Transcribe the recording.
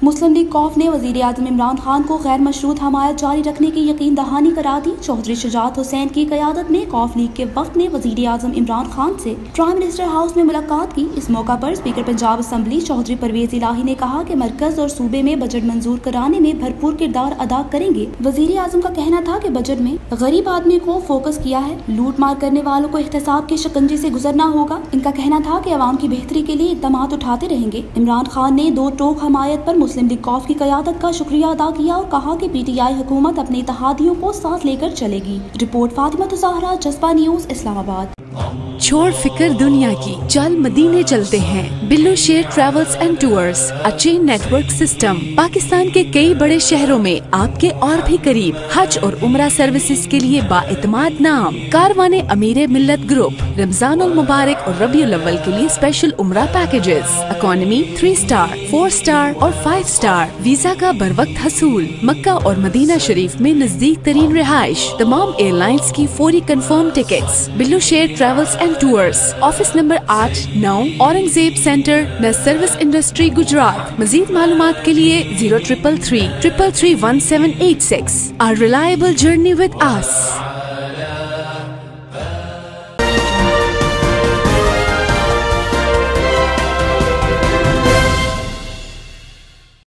मुस्लिम league कौफ ने वज़ीर-ए-आज़म इमरान खान को गैर मशरूत हमायत जारी रखने की यकीन दहानी करा दी। चौधरी शुजात हुसैन की क़यादत में कौफ लीग के वफ़द ने वज़ीर-ए-आज़म इमरान खान से प्राइम मिनिस्टर हाउस में मुलाकात की। इस मौका पर स्पीकर पंजाब असम्बली चौधरी परवेज़ इलाही ने कहा कि मरकज़ और सूबे में बजट मंजूर कराने में भरपूर किरदार अदा करेंगे। वज़ीर-ए-आज़म का कहना था कि बजट में गरीब आदमी को फोकस किया है, लूट मार करने वालों को एहतसाब के शिकंजे से गुजरना होगा। इनका कहना था कि अवाम की बेहतरी के लिए इक़दाम उठाते रहेंगे। इमरान खान ने दो टोक हमायत पर मुस्लिम लीग कौफ की क़यादत का शुक्रिया अदा किया और कहा कि PTI हुकूमत अपने इत्तेहादियों को साथ लेकर चलेगी। रिपोर्ट फातिमा ज़हरा, जज़्बा न्यूज़, इस्लामाबाद। छोड़ फिक्र दुनिया की, चल मदीने चलते हैं। Billu Sher travels and tours, a chain network system. Pakistan के कई बड़े शहरों में आपके और भी करीब हज और उम्रा सर्विसेज के लिए बाएतमाद नाम कारवाने अमीर मिल्लत ग्रुप। रमजानुल मुबारक और रबीउल अव्वल के लिए स्पेशल उम्रा पैकेजेस, इकोनॉमी 3 स्टार, 4 स्टार और 5 स्टार। वीजा का बर वक्त हसूल। मक्का और मदीना शरीफ में नजदीक तरीन रिहाइश। तमाम एयरलाइंस की फौरी confirm tickets. Billu Sher travels and tours, office number 8-9 Aurangzeb centre, न सर्विस इंडस्ट्री, गुजरात। मजीद मालूमात के लिए 0333 333 1786। Our reliable journey with us.